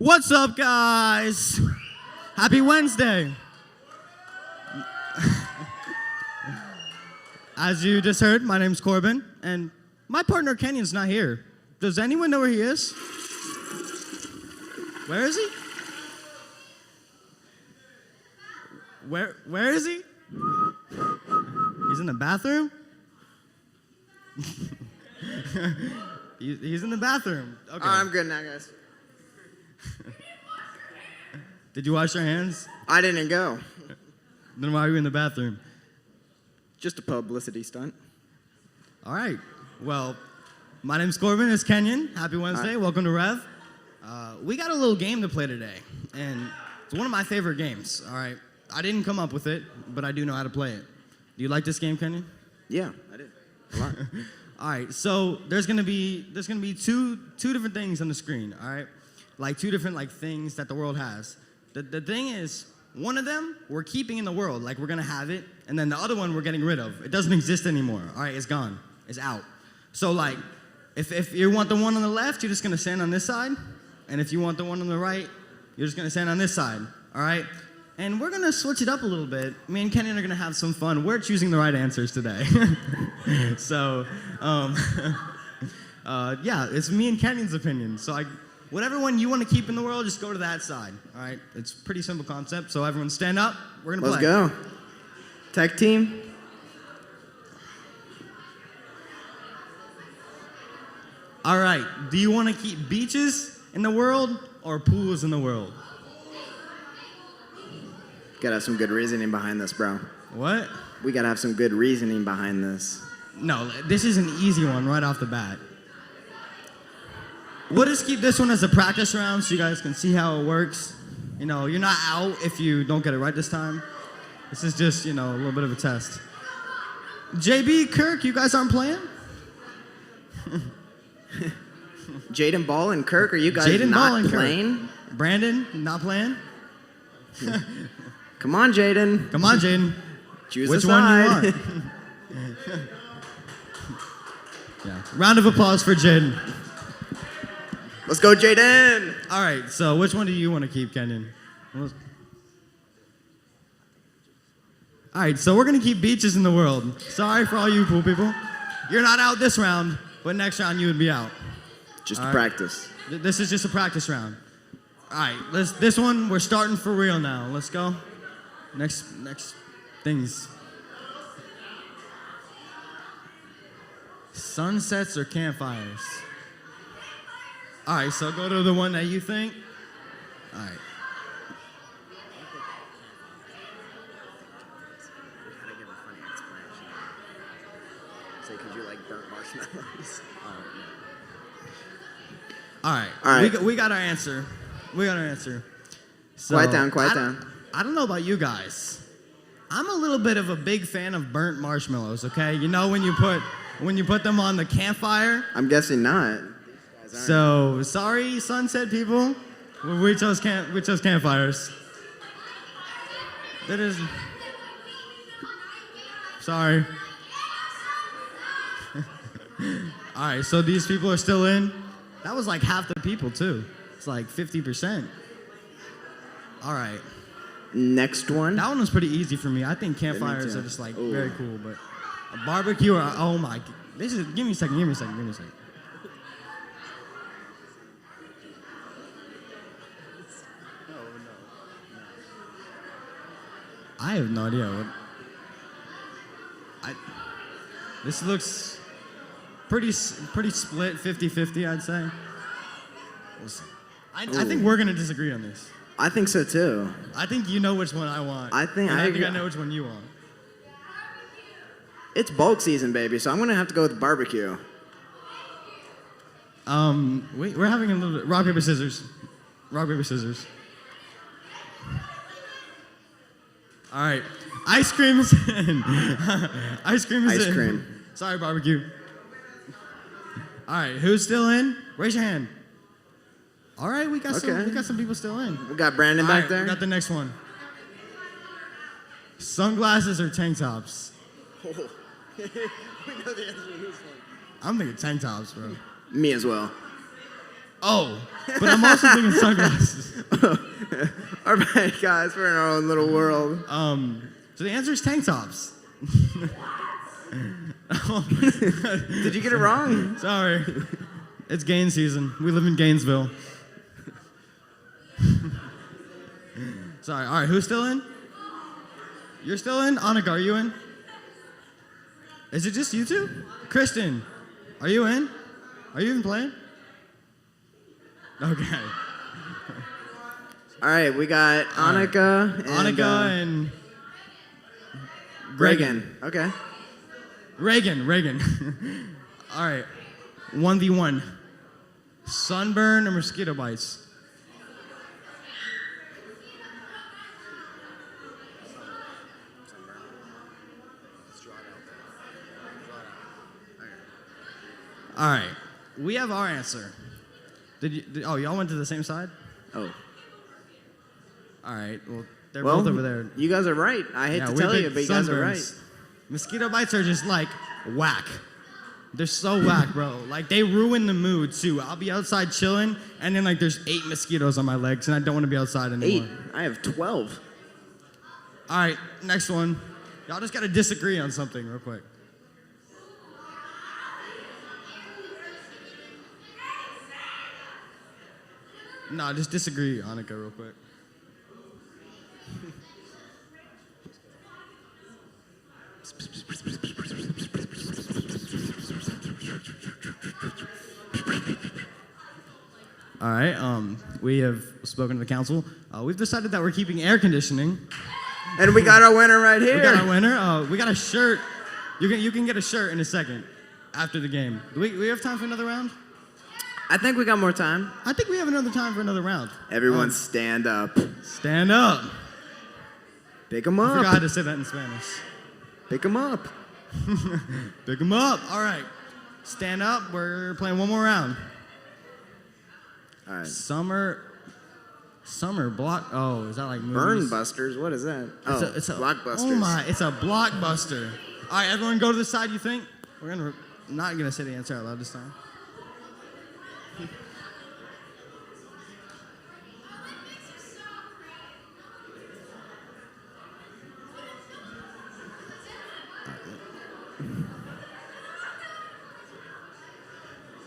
What's up, guys? Happy Wednesday. As you just heard, my name's Corbin, and my partner Kenyon's not here. Does anyone know where he is? Where is he? Where is he? He's in the bathroom? He's in the bathroom. Okay. I'm good now, guys. Did you wash your hands? I didn't go. Then why are you in the bathroom? Just a publicity stunt. All right. Well, my name's Corbin. It's Kenyon. Happy Wednesday. Hi. Welcome to Rev. We got a little game to play today, and it's one of my favorite games. All right. I didn't come up with it, but I do know how to play it. Do you like this game, Kenyon? Yeah, I did. A lot. All right. So there's gonna be two different things on the screen. All right. Like two different things that the world has. The thing is, one of them we're keeping in the world, like we're gonna have it, and then the other one we're getting rid of. It doesn't exist anymore. All right, it's gone. It's out. So like, if you want the one on the left, you're just gonna stand on this side, and if you want the one on the right, you're just gonna stand on this side. All right. And we're gonna switch it up a little bit. Me and Kenyon are gonna have some fun. We're choosing the right answers today. So, yeah, it's me and Kenyon's opinion. So whatever one you want to keep in the world, just go to that side. All right? It's a pretty simple concept. So everyone stand up. We're gonna play. Let's go. Tech team. All right. Do you want to keep beaches in the world or pools in the world? Gotta have some good reasoning behind this, bro. What? We gotta have some good reasoning behind this. No, this is an easy one right off the bat. We'll just keep this one as a practice round so you guys can see how it works. You know, you're not out if you don't get it right this time. This is just, a little bit of a test. JB, Kirk, you guys aren't playing? Jaden Ball and Kirk, are you guys Jaden Ball not and playing? Kirk. Brandon, not playing? Come on, Jaden. Come on, Jaden. Choose Which a one side. you want? Yeah. Round of applause for Jaden. Let's go, Jaden. All right, so which one do you want to keep, Kenyon? All right, so we're going to keep beaches in the world. Sorry for all you pool people. You're not out this round, but next round you would be out. Just All to right. practice. This is just a practice round. All right, this one, we're starting for real now. Let's go. Next things. Sunsets or campfires? All right, so go to the one that you think. All right. Say, because you like burnt marshmallows. All right. All right. We got our answer. So, Quiet down. I don't know about you guys. I'm a little bit of a big fan of burnt marshmallows, okay? You know when you put them on the campfire? I'm guessing not. So, sorry, sunset people. We chose campfires. That is... Sorry. All right, so these people are still in. That was like half the people, too. It's like 50%. All right. Next one. That one was pretty easy for me. I think campfires are just like very cool, but a barbecue or oh my, give me a second. I have no idea what. This looks pretty split, 50-50, I'd say. We'll see. I think we're gonna disagree on this. I think so too. I think you know which one I want. I think I know which one you want. It's bulk season, baby, so I'm gonna have to go with barbecue. We're having a little bit rock paper scissors. Rock paper scissors. All right, ice cream is in. Ice cream is in. Ice cream. Sorry, barbecue. All right, who's still in? Raise your hand. All right, we got some people still in. We got Brandon All back right, there. We got the next one. Sunglasses or tank tops? We know the answer to this one. I'm thinking tank tops, bro. Me as well. Oh, but I'm also thinking sunglasses. All right, guys, we're in our own little world. So the answer is tank tops. Did you get it wrong? Sorry. It's Gaines season. We live in Gainesville. Sorry. All right, who's still in? You're still in? Annika, are you in? Is it just you two? Kristen, are you in? Are you even playing? Okay. All right, we got Annika and Annika and Reagan. Okay. Reagan. All right. 1v1. Sunburn or mosquito bites? All right. We have our answer. Oh, y'all went to the same side? Oh. All right. Well, they're Well, both over there. you guys are right. I hate to we tell you, picked but you guys are right. sunburns. Mosquito bites are just like whack. They're so whack, bro. Like they ruin the mood too. I'll be outside chilling, and then like there's 8 mosquitoes on my legs, and I don't want to be outside 8. anymore. I have 12. All right, next one. Y'all just gotta disagree on something real quick. No, just disagree, Annika, real quick. All right, we have spoken to the council. We've decided that we're keeping air conditioning. And we got our winner right here. We got our winner. We got a shirt. You can get a shirt in a second after the game. Do we have time for another round? I think we got more time. I think we have another time for another round. Everyone stand up. Stand up. Pick them I forgot how up. to say that in Spanish. Pick them up. Pick them up. All right. Stand up. We're playing one more round. All right. Summer block. Oh, is that like movies? Burn Busters. What is that? It's a Blockbusters. Oh my! It's a blockbuster. All right, everyone, go to the side. You think? I'm not gonna say the answer out loud this time.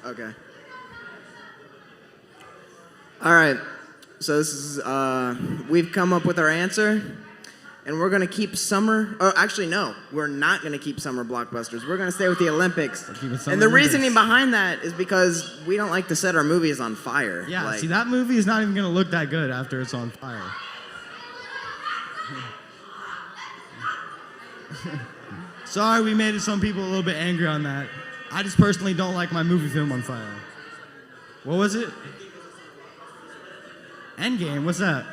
Okay. All right. So this is we've come up with our answer, and we're gonna keep summer. Or actually, no, we're not gonna keep summer blockbusters. We're gonna stay with the Olympics. keeping summer And the Olympics. reasoning behind that is because we don't like to set our movies on fire. Yeah. Like, See, that movie is not even gonna look that good after it's on fire. Sorry, we made some people a little bit angry on that. I just personally don't like my movie film on fire. What was it? Endgame. What's that?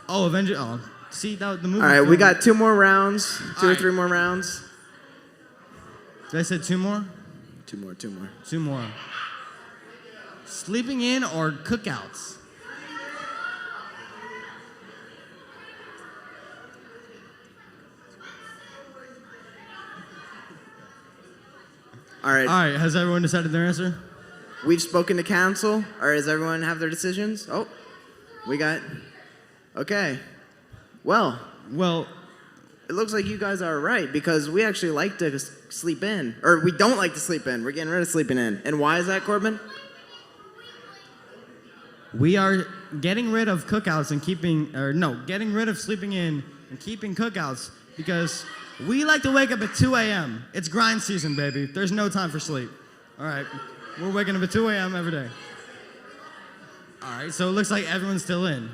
Oh, Avengers. Oh, see that the movie. All right, we film- got 2 more rounds. 2 or right. 3 more rounds. Did I say 2 more? 2 more. 2 more. 2 more. Sleeping in or cookouts? All right. All right. Has everyone decided their answer? We've spoken to council. Or does everyone have their decisions? Oh, we got. Okay. Well, Well, it looks like you guys are right because we actually like to sleep in. Or we don't like to sleep in. We're getting rid of sleeping in. And why is that, Corbin? we are getting rid of cookouts and getting rid of sleeping in and keeping cookouts because we like to wake up at 2 a.m. It's grind season, baby. There's no time for sleep. All right. We're waking up at 2 a.m. every day. All right. So it looks like everyone's still in.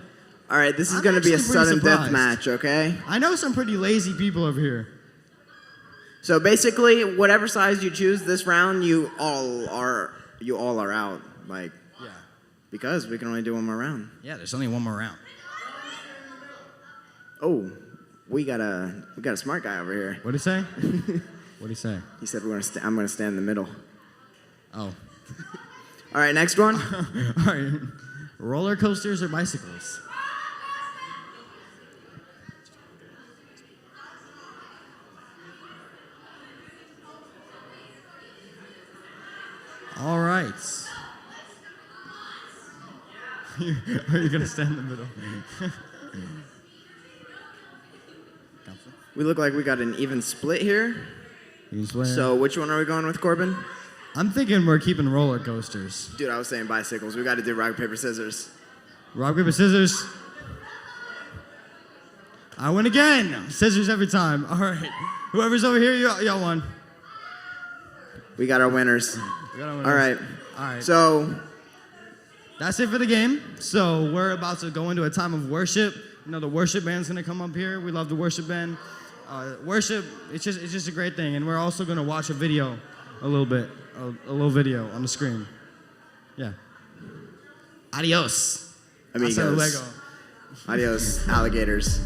All right, this is I'm going to be a actually pretty sudden death surprised. match, okay? I know some pretty lazy people over here. So basically, whatever size you choose this round, you all are out. Like, Yeah. because we can only do one more round. Yeah, there's only one more round. Oh, we got a smart guy over here. What'd he say? What'd he say? He said I'm gonna stand in the middle. Oh. All right, next one. All right. Roller coasters or bicycles? All right. are you gonna stand in the middle? We look like we got an even split here. So which one are we going with, Corbin? I'm thinking we're keeping roller coasters. Dude, I was saying bicycles. We got to do rock, paper, scissors. Rock, paper, scissors. I win again. Scissors every time. All right. Whoever's over here, y'all won. We got our winners. We got our winners. All right. All right. So That's it for the game. So we're about to go into a time of worship. You know, the worship band's gonna come up here. We love the worship band. Worship, it's just a great thing. And we're also gonna watch a video, a little bit, a little video on the screen. Yeah. Adios. amigos. Hasta luego. Adios, alligators.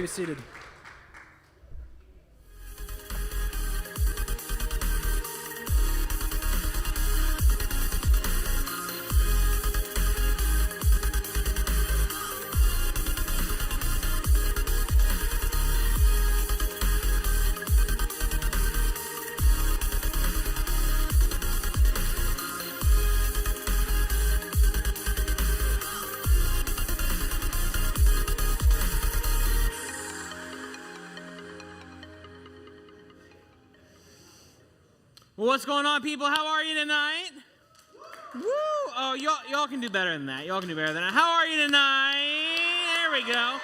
be seated. Well, what's going on, people? How are you tonight? Woo! Oh, y'all can do better than that. Y'all can do better than that. How are you tonight? There we go.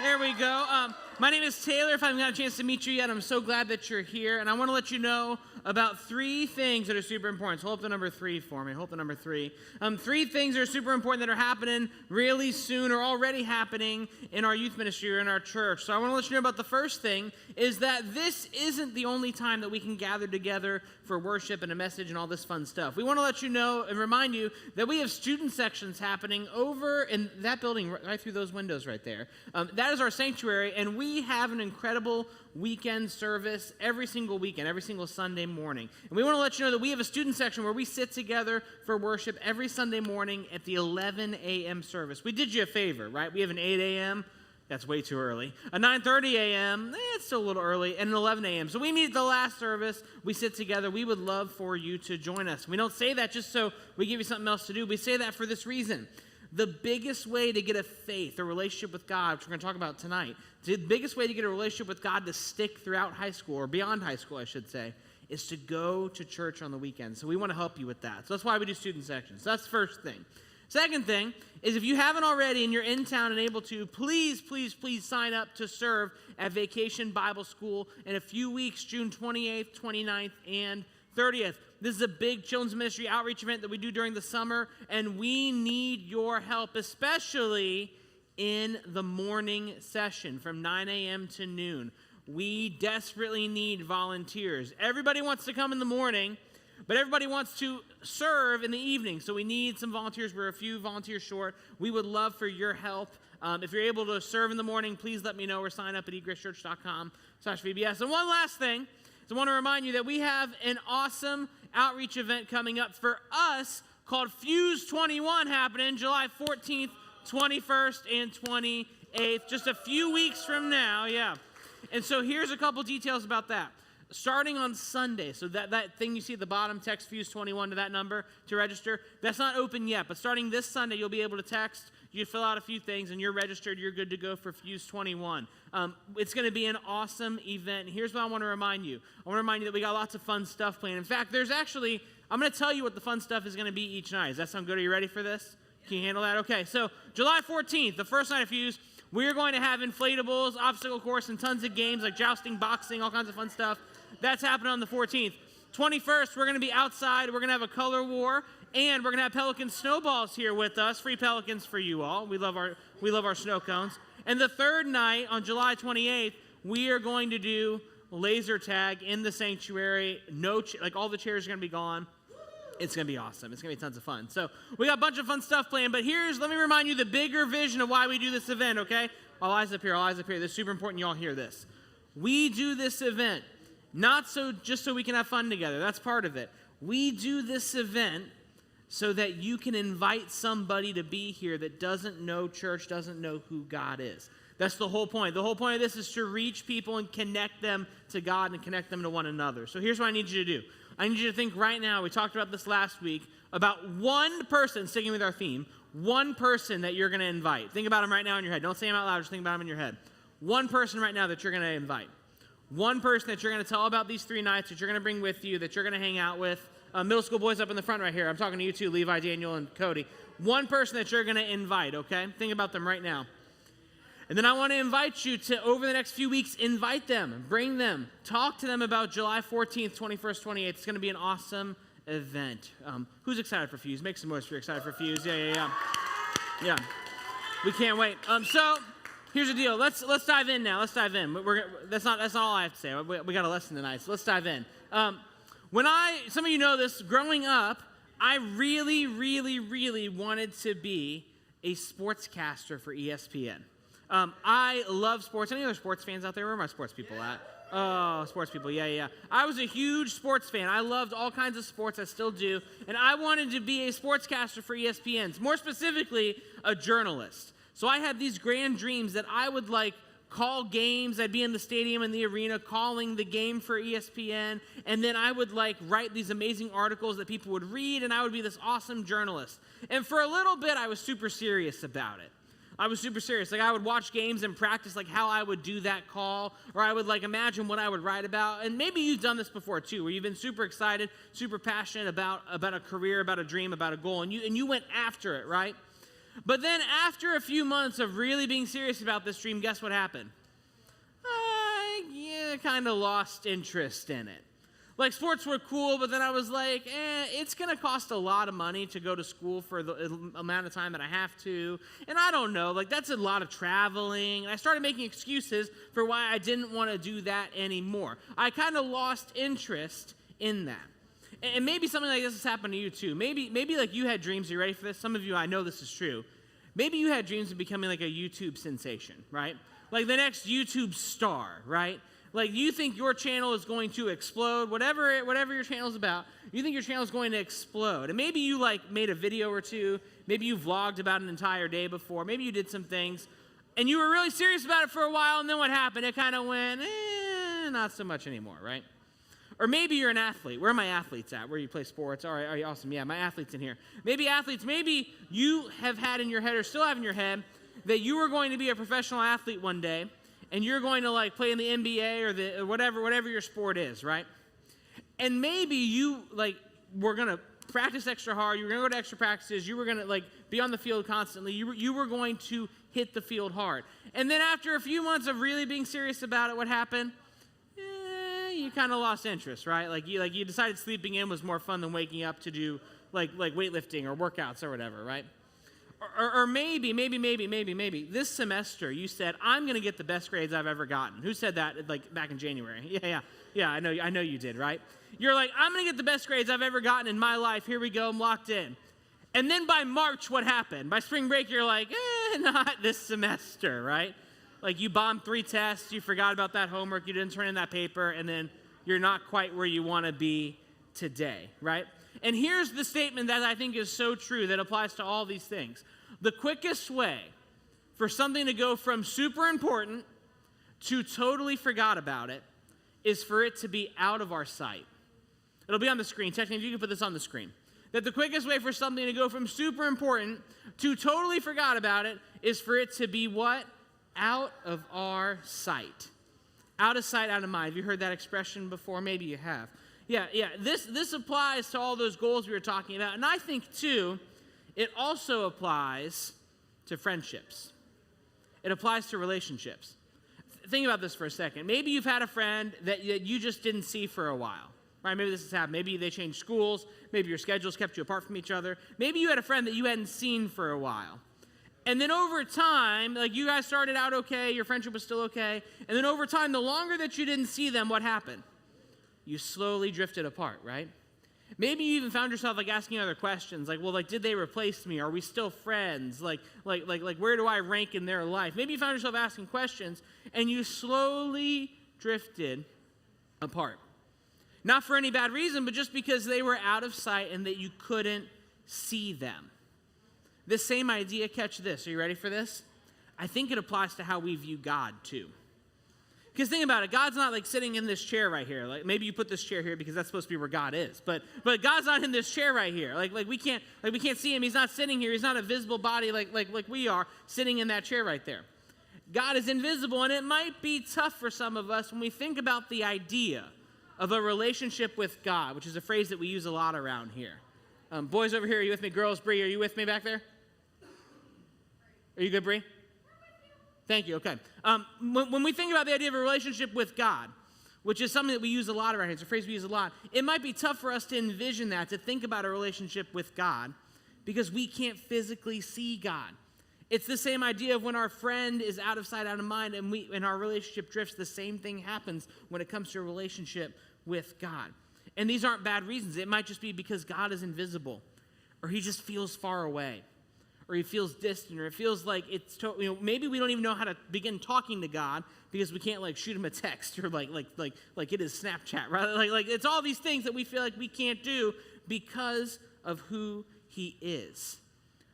There we go. My name is Taylor. If I haven't got a chance to meet you yet, I'm so glad that you're here. And I want to let you know about 3 things that are super important. So hold up the number 3 for me. Hold up the number 3. 3 things that are super important that are happening really soon or already happening in our youth ministry or in our church. So I want to let you know about the first thing is that this isn't the only time that we can gather together for worship and a message and all this fun stuff. We want to let you know and remind you that we have student sections happening over in that building right through those windows right there. That is our sanctuary, and we have an incredible weekend service every single weekend, every single Sunday morning. And we want to let you know that we have a student section where we sit together for worship every Sunday morning at the 11 a.m. service. We did you a favor, right? We have an 8 a.m., that's way too early. A 9:30 a.m., it's still a little early, and an 11 a.m. So we meet at the last service. We sit together. We would love for you to join us. We don't say that just so we give you something else to do. We say that for this reason. The biggest way to get a faith, a relationship with God, which we're going to talk about tonight, the biggest way to get a relationship with God to stick throughout high school, or beyond high school, I should say, is to go to church on the weekends. So we want to help you with that. So that's why we do student sections. So that's the first thing. Second thing is if you haven't already and you're in town and able to, please, please, please sign up to serve at Vacation Bible School in a few weeks, June 28th, 29th, and 30th. This is a big children's ministry outreach event that we do during the summer, and we need your help, especially in the morning session from 9 a.m. to noon. We desperately need volunteers. Everybody wants to come in the morning, but everybody wants to serve in the evening, so we need some volunteers. We're a few volunteers short. We would love for your help. If you're able to serve in the morning, please let me know or sign up at egracechurch.com/VBS. And one last thing is I want to remind you that we have an awesome outreach event coming up for us called Fuse 21 happening July 14th, 21st, and 28th, just a few weeks from now, yeah. And so here's a couple details about that. Starting on Sunday, so that thing you see at the bottom, text Fuse 21 to that number to register. That's not open yet, but starting this Sunday, you'll be able to text. You fill out a few things, and you're registered. You're good to go for Fuse 21. It's going to be an awesome event. Here's what I want to remind you. I want to remind you that we got lots of fun stuff planned. In fact, I'm going to tell you what the fun stuff is going to be each night. Does that sound good? Are you ready for this? Can you handle that? Okay, so July 14th, the first night of Fuse, we're going to have inflatables, obstacle course, and tons of games like jousting, boxing, all kinds of fun stuff. That's happening on the 14th. 21st, we're going to be outside. We're going to have a color war, and we're going to have Pelican snowballs here with us. Free Pelicans for you all. We love our snow cones. And the third night, on July 28th, we are going to do laser tag in the sanctuary. All the chairs are going to be gone. It's going to be awesome. It's going to be tons of fun. So we got a bunch of fun stuff planned, but let me remind you the bigger vision of why we do this event, okay? All eyes up here, all eyes up here. This is super important you all hear this. We do this event not just so we can have fun together. That's part of it. We do this event so that you can invite somebody to be here that doesn't know church, doesn't know who God is. That's the whole point. The whole point of this is to reach people and connect them to God and connect them to one another. So here's what I need you to do. I need you to think right now, we talked about this last week, about one person, sticking with our theme, one person that you're going to invite. Think about him right now in your head. Don't say him out loud, just think about him in your head. One person right now that you're going to invite. One person that you're going to tell about these 3 nights, that you're going to bring with you, that you're going to hang out with. Middle school boys up in the front right here. I'm talking to you too, Levi, Daniel, and Cody. One person that you're going to invite, okay? Think about them right now. And then I want to invite you to, over the next few weeks, invite them, bring them, talk to them about July 14th, 21st, 28th. It's going to be an awesome event. Who's excited for Fuse? Make some noise if you're excited for Fuse. Yeah. We can't wait. So here's the deal. Let's dive in now. Let's dive in. That's not all I have to say. We got a lesson tonight, so let's dive in. Some of you know this, growing up, I really, really, really wanted to be a sportscaster for ESPN. I love sports. Any other sports fans out there? Where are my sports people at? Oh, sports people. Yeah. I was a huge sports fan. I loved all kinds of sports. I still do. And I wanted to be a sportscaster for ESPN, more specifically, a journalist. So I had these grand dreams that I would call games. I'd be in the stadium and the arena calling the game for ESPN. And then I would write these amazing articles that people would read, and I would be this awesome journalist. And for a little bit, I was super serious about it. I was super serious. I would watch games and practice how I would do that call, or I would imagine what I would write about. And maybe you've done this before too, where you've been super excited, super passionate about a career, about a dream, about a goal, and you went after it, right? But then after a few months of really being serious about this dream, guess what happened? I kind of lost interest in it. Sports were cool, but then I was it's going to cost a lot of money to go to school for the amount of time that I have to. And I don't know, that's a lot of traveling. And I started making excuses for why I didn't want to do that anymore. I kind of lost interest in that. And maybe something like this has happened to you too. Maybe you had dreams. Are you ready for this? Some of you, I know this is true. Maybe you had dreams of becoming a YouTube sensation, right? The next YouTube star, right? You think your channel is going to explode, whatever your channel is about, you think your channel is going to explode. And maybe you made a video or two, maybe you vlogged about an entire day before, maybe you did some things, and you were really serious about it for a while, and then what happened? It kind of went, not so much anymore, right? Or maybe you're an athlete. Where are my athletes at? Where you play sports? All right, are you awesome? Yeah, my athletes in here. Maybe you have had in your head or still have in your head that you were going to be a professional athlete one day, and you're going to play in the NBA or whatever your sport is, right? And maybe you were going to practice extra hard, you were going to go to extra practices, you were going to be on the field constantly, you were going to hit the field hard. And then after a few months of really being serious about it, what happened? You kind of lost interest, right? You decided sleeping in was more fun than waking up to do weightlifting or workouts or whatever, right? Or maybe this semester you said, I'm going to get the best grades I've ever gotten. Who said that back in January? Yeah, I know you did, right? You're I'm going to get the best grades I've ever gotten in my life. Here we go, I'm locked in. And then by March, what happened? By spring break, you're not this semester, right? You bombed 3 tests, you forgot about that homework, you didn't turn in that paper, and then you're not quite where you want to be today, right? And here's the statement that I think is so true that applies to all these things. The quickest way for something to go from super important to totally forgot about it is for it to be out of our sight. It'll be on the screen. Technically, if you can put this on the screen. That the quickest way for something to go from super important to totally forgot about it is for it to be what? Out of our sight. Out of sight, out of mind. Have you heard that expression before? Maybe you have. Yeah. This applies to all those goals we were talking about. And I think, too, it also applies to friendships. It applies to relationships. Think about this for a second. Maybe you've had a friend that you just didn't see for a while. Right? Maybe this has happened. Maybe they changed schools. Maybe your schedules kept you apart from each other. Maybe you had a friend that you hadn't seen for a while. And then over time, you guys started out okay, your friendship was still okay, and then over time, the longer that you didn't see them, what happened? You slowly drifted apart, right? Maybe you even found yourself asking other questions, did they replace me? Are we still friends? Where do I rank in their life? Maybe you found yourself asking questions, and you slowly drifted apart. Not for any bad reason, but just because they were out of sight and that you couldn't see them. This same idea, catch this. Are you ready for this? I think it applies to how we view God too. Because think about it, God's not sitting in this chair right here. Maybe you put this chair here because that's supposed to be where God is. But God's not in this chair right here. We can't see him. He's not sitting here. He's not a visible body like we are sitting in that chair right there. God is invisible, and it might be tough for some of us when we think about the idea of a relationship with God, which is a phrase that we use a lot around here. Boys over here, are you with me? Girls, Bree, are you with me back there? Are you good, Bree? Thank you, okay. When we think about the idea of a relationship with God, which is something that we use a lot around here, it's a phrase we use a lot, it might be tough for us to envision that, to think about a relationship with God, because we can't physically see God. It's the same idea of when our friend is out of sight, out of mind, and our relationship drifts, the same thing happens when it comes to a relationship with God. And these aren't bad reasons. It might just be because God is invisible, or he just feels far away. or he feels distant, or it feels like maybe we don't even know how to begin talking to God because we can't like shoot him a text or like it is Snapchat, right? Like it's all these things that we feel like we can't do because of who he is.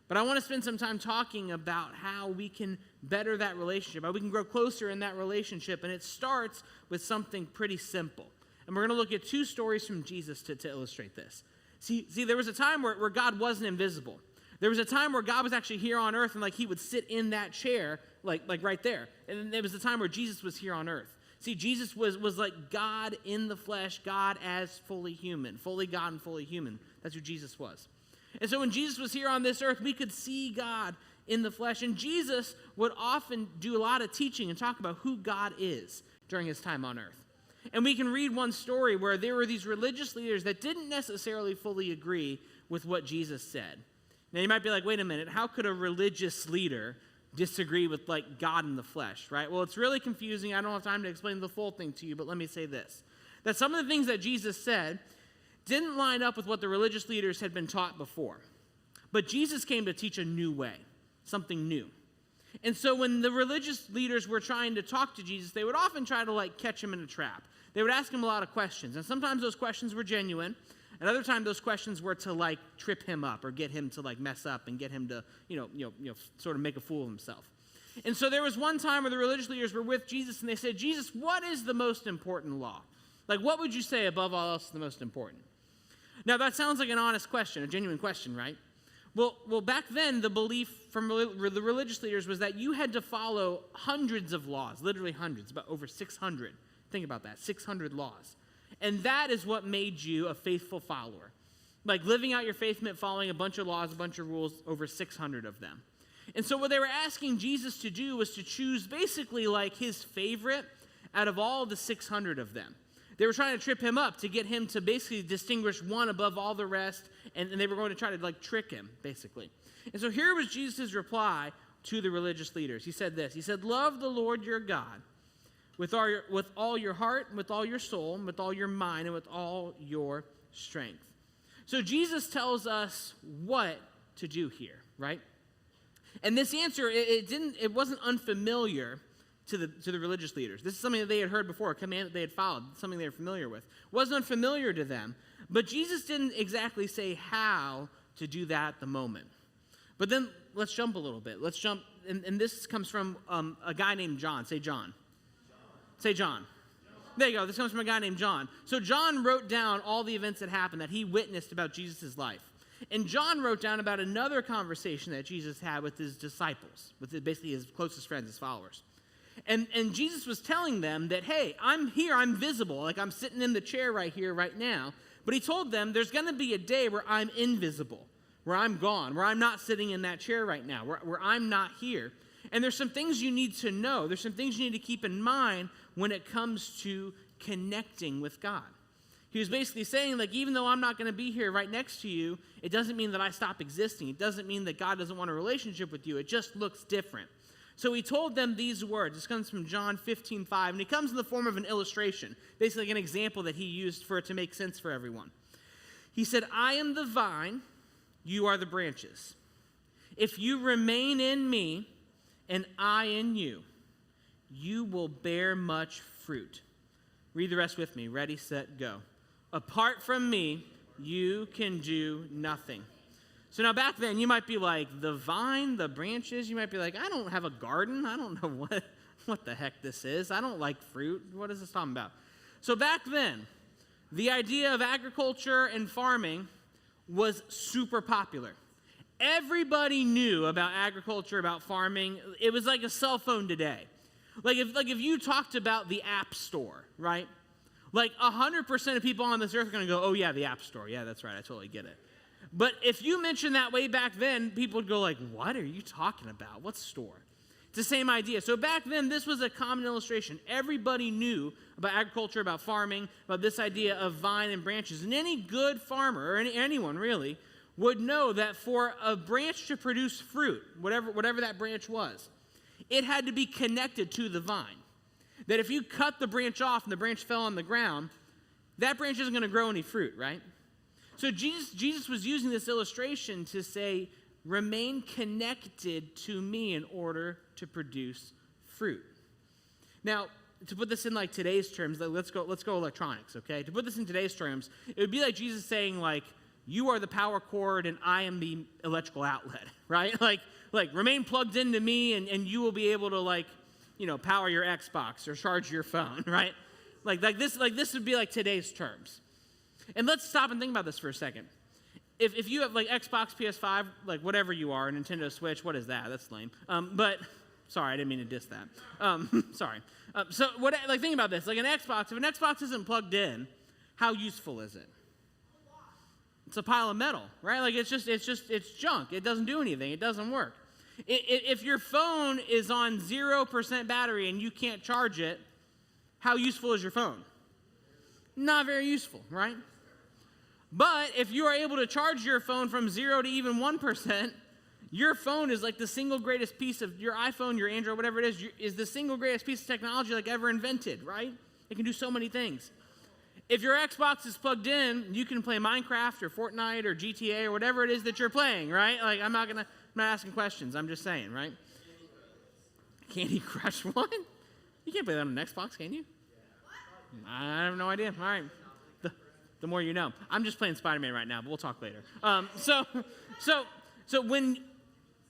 But I want to spend some time talking about how we can better that relationship, how we can grow closer in that relationship, and it starts with something pretty simple. And we're going to look at two stories from Jesus to illustrate this. See, there was a time where God wasn't invisible. There was a time where God was actually here on earth, and like he would sit in that chair, like right there. And then there was a time where Jesus was here on earth. See, Jesus was like God in the flesh, God as fully human, fully God and fully human. That's who Jesus was. And so when Jesus was here on this earth, we could see God in the flesh. And Jesus would often do a lot of teaching and talk about who God is during his time on earth. And we can read one story where there were these religious leaders that didn't necessarily fully agree with what Jesus said. Now you might be like, wait a minute, how could a religious leader disagree with like God in the flesh, right? Well, it's really confusing. I don't have time to explain the full thing to you, but let me say this. That some of the things that Jesus said didn't line up with what the religious leaders had been taught before. But Jesus came to teach a new way, something new. And so when the religious leaders were trying to talk to Jesus, they would often try to like catch him in a trap. They would ask him a lot of questions, and sometimes those questions were genuine, and other times those questions were to like trip him up or get him to like mess up and get him to, sort of make a fool of himself. And so there was one time where the religious leaders were with Jesus and they said, Jesus, what is the most important law? Like, what would you say above all else is the most important? Now, that sounds like an honest question, a genuine question, right? Well, back then, the belief from the religious leaders was that you had to follow hundreds of laws, literally hundreds, about over 600. Think about that, 600 laws. And that is what made you a faithful follower. Like living out your faith meant following a bunch of laws, a bunch of rules, over 600 of them. And so what they were asking Jesus to do was to choose basically like his favorite out of all the 600 of them. They were trying to trip him up to get him to basically distinguish one above all the rest, and they were going to try to like trick him, basically. And so here was Jesus' reply to the religious leaders. He said this. He said, love the Lord your God with all your heart, with all your soul, and with all your mind, and with all your strength. So Jesus tells us what to do here, right? And this answer, it wasn't unfamiliar to the religious leaders. This is something that they had heard before, a command that they had followed, something they were familiar with. It wasn't unfamiliar to them, but Jesus didn't exactly say how to do that at the moment. But then let's jump a little bit. Let's jump, and this comes from a guy named John. Say John. Say John. There you go. This comes from a guy named John. So John wrote down all the events that happened that he witnessed about Jesus' life. And John wrote down about another conversation that Jesus had with his disciples, with basically his closest friends, his followers. And Jesus was telling them that, hey, I'm here, I'm visible, like I'm sitting in the chair right here, right now. But he told them there's going to be a day where I'm invisible, where I'm gone, where I'm not sitting in that chair right now, where I'm not here. And there's some things you need to know. There's some things you need to keep in mind when it comes to connecting with God. He was basically saying, like, even though I'm not going to be here right next to you, it doesn't mean that I stop existing. It doesn't mean that God doesn't want a relationship with you. It just looks different. So he told them these words. This comes from John 15:5, and it comes in the form of an illustration, basically like an example that he used for it to make sense for everyone. He said, I am the vine, you are the branches. If you remain in me and I in you, you will bear much fruit. Read the rest with me. Ready, set, go. Apart from me, you can do nothing. So now back then, you might be like, the vine, the branches, you might be like, I don't have a garden. I don't know what the heck this is. I don't like fruit. What is this talking about? So back then, the idea of agriculture and farming was super popular. Everybody knew about agriculture, about farming. It was like a cell phone today. Like if you talked about the App Store, right? Like 100% of people on this earth are going to go, oh yeah, the App Store. Yeah, that's right. I totally get it. But if you mentioned that way back then, people would go like, what are you talking about? What store? It's the same idea. So back then, this was a common illustration. Everybody knew about agriculture, about farming, about this idea of vine and branches. And any good farmer, or anyone really, would know that for a branch to produce fruit, whatever that branch was, it had to be connected to the vine. That if you cut the branch off and the branch fell on the ground, that branch isn't going to grow any fruit, right? So Jesus was using this illustration to say, remain connected to me in order to produce fruit. Now, to put this in like today's terms, let's go electronics, okay? To put this in today's terms, it would be like Jesus saying like, you are the power cord and I am the electrical outlet, right? Like remain plugged into me and you will be able to like, power your Xbox or charge your phone, right? Like this would be like today's terms. And let's stop and think about this for a second. If you have like Xbox, PS5, like whatever you are, Nintendo Switch, what is that? That's lame. But sorry, I didn't mean to diss that. Sorry. So think about this. Like an Xbox, if an Xbox isn't plugged in, how useful is it? It's a pile of metal, right? Like it's junk. It doesn't do anything. It doesn't work. If your phone is on 0% battery and you can't charge it, how useful is your phone? Not very useful, right? But if you are able to charge your phone from 0 to even 1%, your phone is like the single greatest piece of your iPhone, your Android, whatever it is the single greatest piece of technology like ever invented, right? It can do so many things. If your Xbox is plugged in, you can play Minecraft or Fortnite or GTA or whatever it is that you're playing, right? Like I'm not asking questions. I'm just saying, right? Candy Crush what? You can't play that on an Xbox, can you? I have no idea. All right. The more you know. I'm just playing Spider-Man right now, but we'll talk later. So when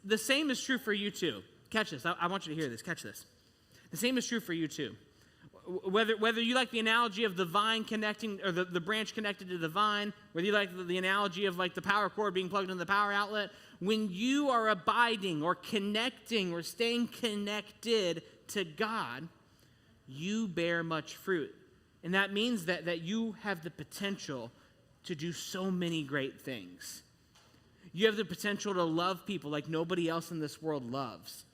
the same is true for you too. Catch this. I want you to hear this. Catch this. The same is true for you too. Whether you like the analogy of the vine connecting, or the branch connected to the vine, whether you like the analogy of like the power cord being plugged into the power outlet, when you are abiding or connecting or staying connected to God, you bear much fruit. And that means that you have the potential to do so many great things. You have the potential to love people like nobody else in this world loves.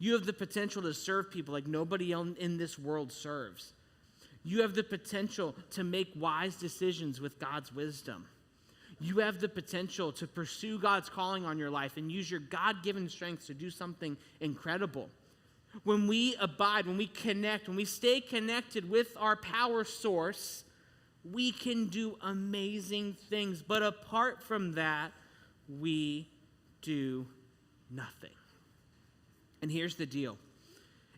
You have the potential to serve people like nobody else in this world serves. You have the potential to make wise decisions with God's wisdom. You have the potential to pursue God's calling on your life and use your God-given strengths to do something incredible. When we abide, when we connect, when we stay connected with our power source, we can do amazing things. But apart from that, we do nothing. And here's the deal.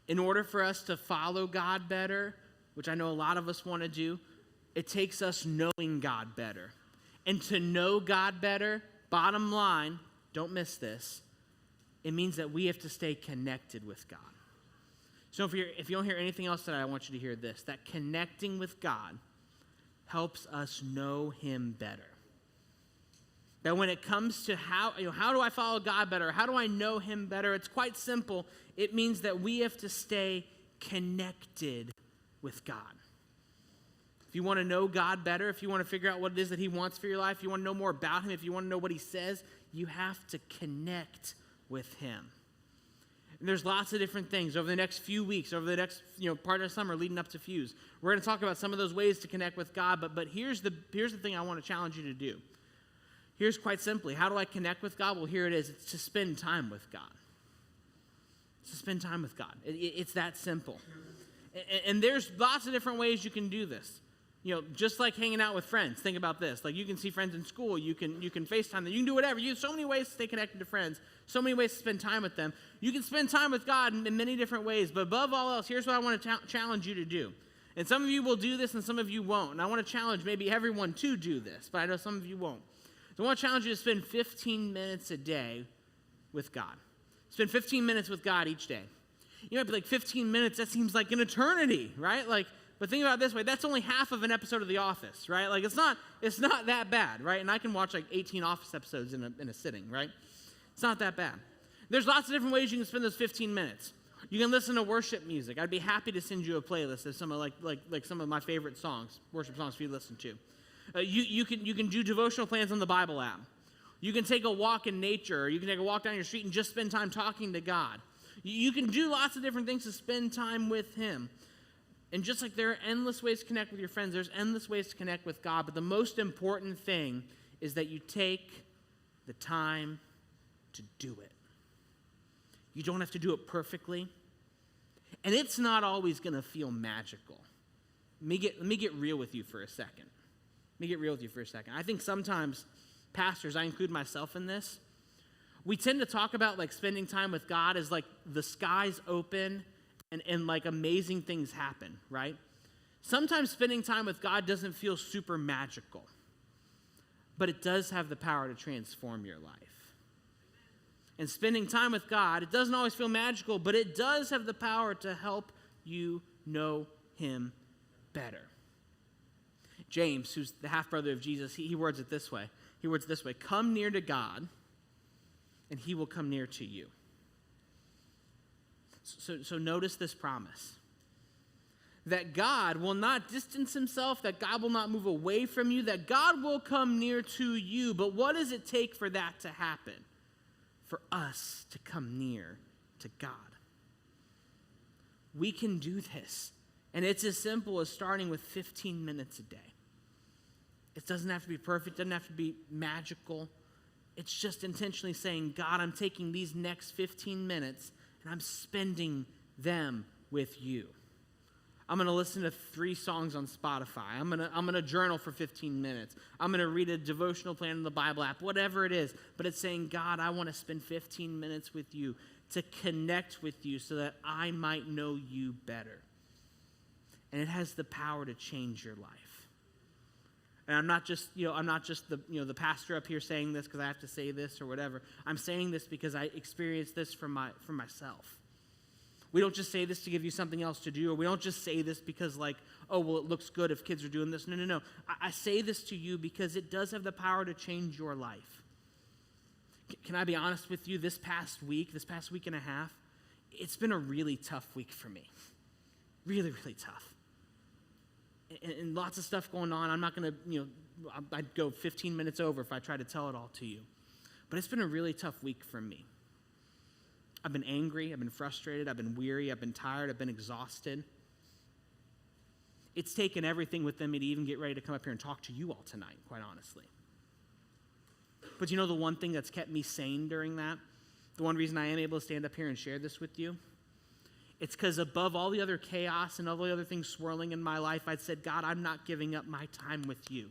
In order for us to follow God better, which I know a lot of us want to do, it takes us knowing God better. And to know God better, bottom line, don't miss this, it means that we have to stay connected with God. So if you don't hear anything else today, I want you to hear this, that connecting with God helps us know Him better. That when it comes to how do I follow God better? How do I know Him better? It's quite simple. It means that we have to stay connected with God. If you want to know God better, if you want to figure out what it is that He wants for your life, if you want to know more about Him, if you want to know what He says, you have to connect with Him. And there's lots of different things over the next few weeks, over the next part of the summer leading up to Fuse. We're going to talk about some of those ways to connect with God, but here's the thing I want to challenge you to do. Here's quite simply, how do I connect with God? Well, here it is. It's to spend time with God. It's to spend time with God. It's that simple. And there's lots of different ways you can do this. Just like hanging out with friends. Think about this. Like you can see friends in school. You can FaceTime them. You can do whatever. You have so many ways to stay connected to friends. So many ways to spend time with them. You can spend time with God in many different ways. But above all else, here's what I want to challenge you to do. And some of you will do this and some of you won't. And I want to challenge maybe everyone to do this. But I know some of you won't. So I want to challenge you to spend 15 minutes a day with God. Spend 15 minutes with God each day. You might be like, 15 minutes, that seems like an eternity, right? But think about it this way, that's only half of an episode of The Office, right? Like, it's not that bad, right? And I can watch like 18 Office episodes in a sitting, right? It's not that bad. There's lots of different ways you can spend those 15 minutes. You can listen to worship music. I'd be happy to send you a playlist of some of like some of my favorite songs, worship songs for you to listen to. You can do devotional plans on the Bible app. You can take a walk in nature, or you can take a walk down your street and just spend time talking to God. You can do lots of different things to spend time with Him. And just like there are endless ways to connect with your friends, there's endless ways to connect with God. But the most important thing is that you take the time to do it. You don't have to do it perfectly. And it's not always going to feel magical. Let me get real with you for a second. I think sometimes pastors, I include myself in this, We tend to talk about like spending time with God as like the sky's open and like amazing things happen, right? Sometimes spending time with God doesn't feel super magical, but it does have the power to transform your life. And spending time with God, it doesn't always feel magical, but it does have the power to help you know him better. James, who's the half-brother of Jesus, he words it this way. He words it this way: come near to God, and he will come near to you. So notice this promise. That God will not distance himself, that God will not move away from you, that God will come near to you. But what does it take for that to happen? For us to come near to God. We can do this. And it's as simple as starting with 15 minutes a day. It doesn't have to be perfect, it doesn't have to be magical. It's just intentionally saying, God, I'm taking these next 15 minutes and I'm spending them with you. I'm going to listen to 3 songs on Spotify. I'm going to journal for 15 minutes. I'm going to read a devotional plan in the Bible app, whatever it is. But it's saying, God, I want to spend 15 minutes with you to connect with you so that I might know you better. And it has the power to change your life. And I'm not just the pastor up here saying this because I have to say this or whatever. I'm saying this because I experienced this for myself. We don't just say this to give you something else to do, or we don't just say this because like, oh, well, it looks good if kids are doing this. No. I say this to you because it does have the power to change your life. Can I be honest with you? This past week and a half, it's been a really tough week for me. Really, really tough. And lots of stuff going on. I'm not going to, I'd go 15 minutes over if I try to tell it all to you. But it's been a really tough week for me. I've been angry, I've been frustrated, I've been weary, I've been tired, I've been exhausted. It's taken everything within me to even get ready to come up here and talk to you all tonight, quite honestly. But you know the one thing that's kept me sane during that? The one reason I am able to stand up here and share this with you? It's because above all the other chaos and all the other things swirling in my life, I'd said, God, I'm not giving up my time with you.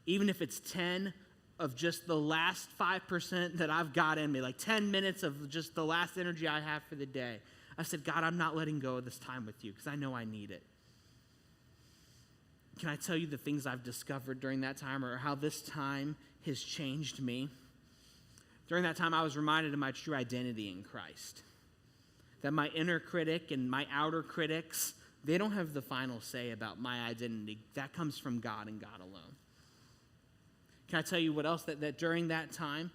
Even if it's 10 of just the last 5% that I've got in me, like 10 minutes of just the last energy I have for the day. I said, God, I'm not letting go of this time with you because I know I need it. Can I tell you the things I've discovered during that time or how this time has changed me? During that time, I was reminded of my true identity in Christ. That my inner critic and my outer critics, they don't have the final say about my identity. That comes from God and God alone. Can I tell you what else? That during that time,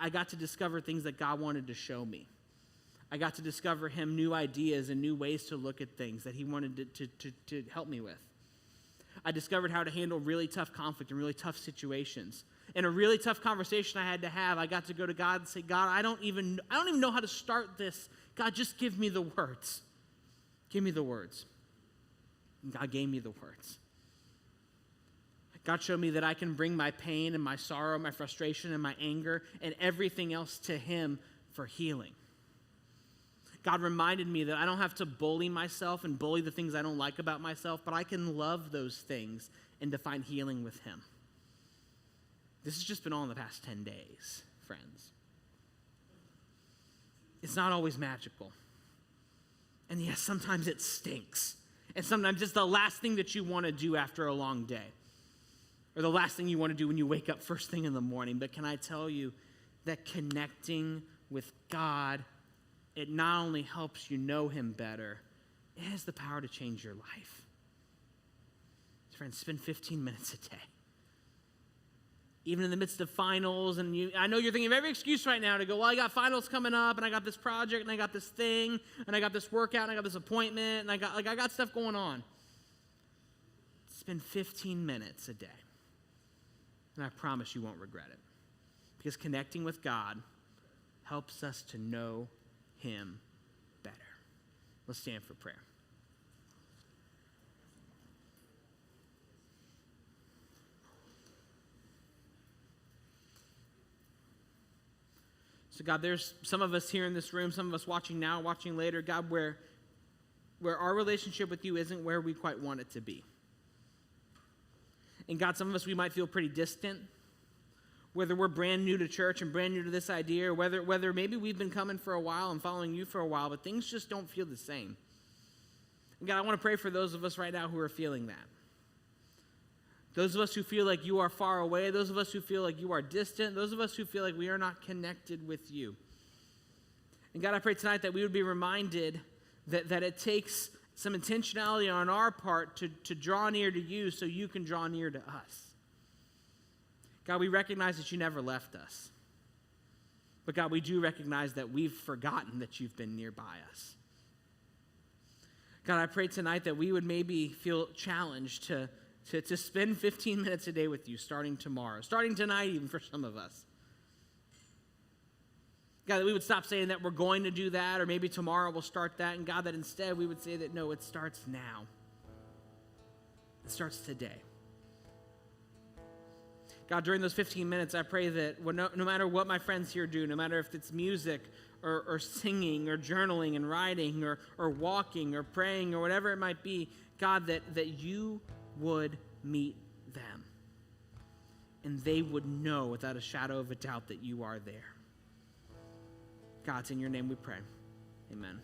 I got to discover things that God wanted to show me. I got to discover him new ideas and new ways to look at things that he wanted to help me with. I discovered how to handle really tough conflict and really tough situations. In a really tough conversation I had to have, I got to go to God and say, God, I don't even know how to start this. God, just give me the words. Give me the words. And God gave me the words. God showed me that I can bring my pain and my sorrow, my frustration and my anger and everything else to him for healing. God reminded me that I don't have to bully myself and bully the things I don't like about myself, but I can love those things and to find healing with him. This has just been all in the past 10 days, friends. It's not always magical. And yes, sometimes it stinks. And sometimes it's the last thing that you want to do after a long day. Or the last thing you want to do when you wake up first thing in the morning. But can I tell you that connecting with God, it not only helps you know him better, it has the power to change your life. Friends, spend 15 minutes a day. Even in the midst of finals, and I know you're thinking of every excuse right now to go, well, I got finals coming up, and I got this project, and I got this thing, and I got this workout, and I got this appointment, and I got stuff going on. Spend 15 minutes a day. And I promise you won't regret it. Because connecting with God helps us to know him better. Let's stand for prayer. So God, there's some of us here in this room, some of us watching now, watching later, God, where our relationship with you isn't where we quite want it to be. And God, some of us, we might feel pretty distant. whether we're brand new to church and brand new to this idea, or whether maybe we've been coming for a while and following you for a while, but things just don't feel the same. And God, I want to pray for those of us right now who are feeling that. Those of us who feel like you are far away, those of us who feel like you are distant, those of us who feel like we are not connected with you. And God, I pray tonight that we would be reminded that it takes some intentionality on our part to draw near to you so you can draw near to us. God, we recognize that you never left us. But God, we do recognize that we've forgotten that you've been nearby us. God, I pray tonight that we would maybe feel challenged to spend 15 minutes a day with you starting tomorrow, starting tonight even for some of us. God, that we would stop saying that we're going to do that, or maybe tomorrow we'll start that, and God, that instead we would say that no, it starts now. It starts today. God, during those 15 minutes, I pray that no matter what my friends here do, no matter if it's music or singing or journaling and writing or walking or praying or whatever it might be, God, that you would meet them. And they would know without a shadow of a doubt that you are there. God, it's in your name we pray. Amen.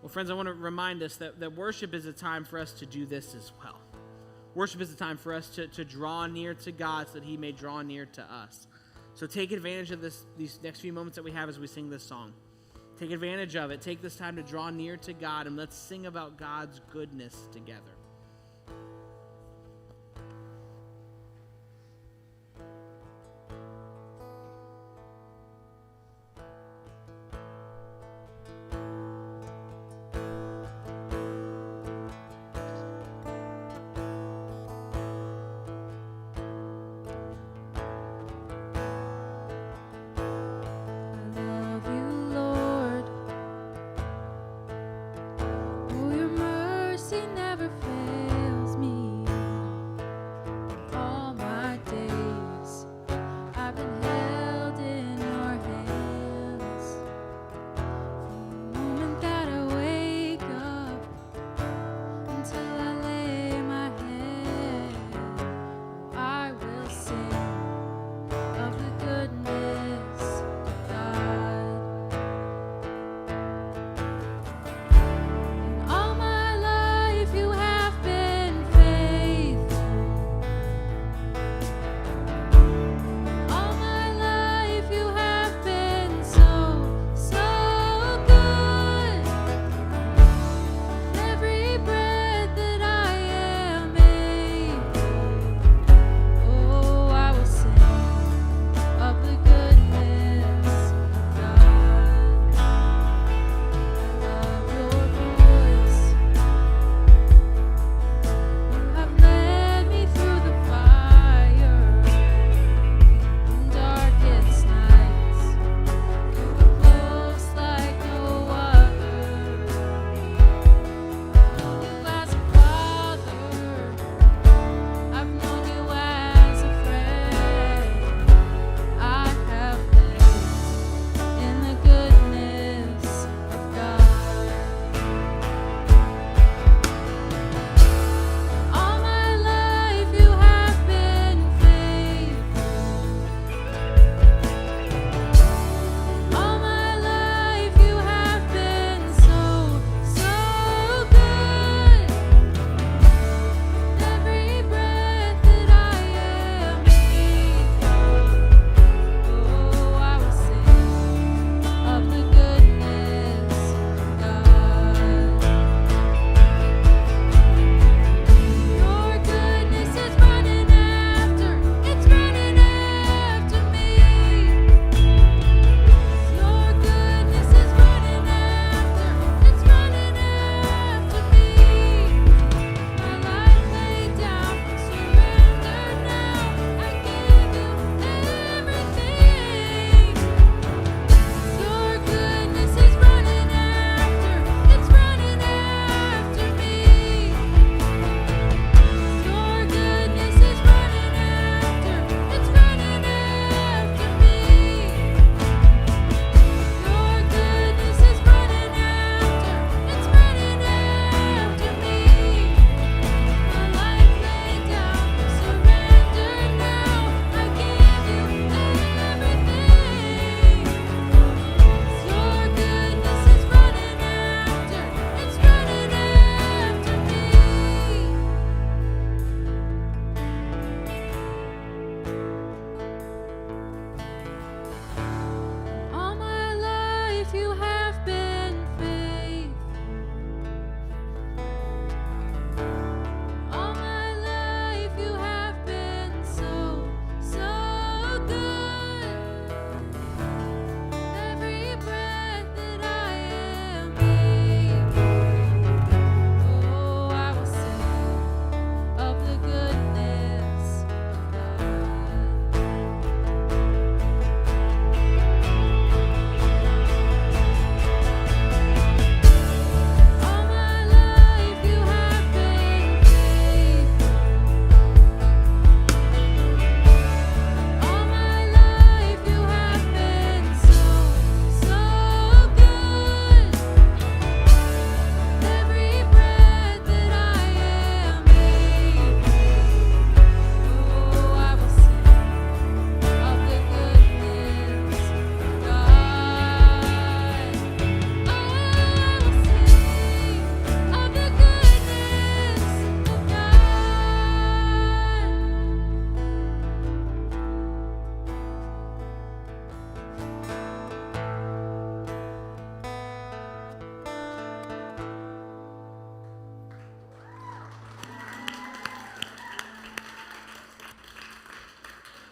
Well, friends, I want to remind us that worship is a time for us to do this as well. Worship is a time for us to draw near to God so that he may draw near to us. So take advantage of these next few moments that we have as we sing this song. Take advantage of it. Take this time to draw near to God, and let's sing about God's goodness together. Never fails.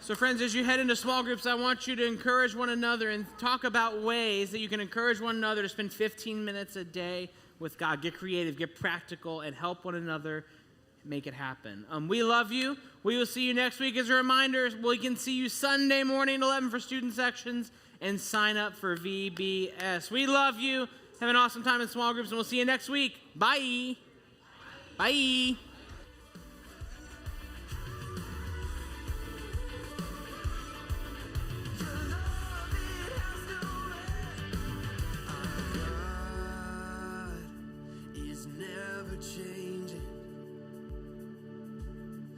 So friends, as you head into small groups, I want you to encourage one another and talk about ways that you can encourage one another to spend 15 minutes a day with God. Get creative, get practical, and help one another make it happen. We love you. We will see you next week. As a reminder, we can see you Sunday morning at 11 for student sections and sign up for VBS. We love you. Have an awesome time in small groups, and we'll see you next week. Bye. Bye.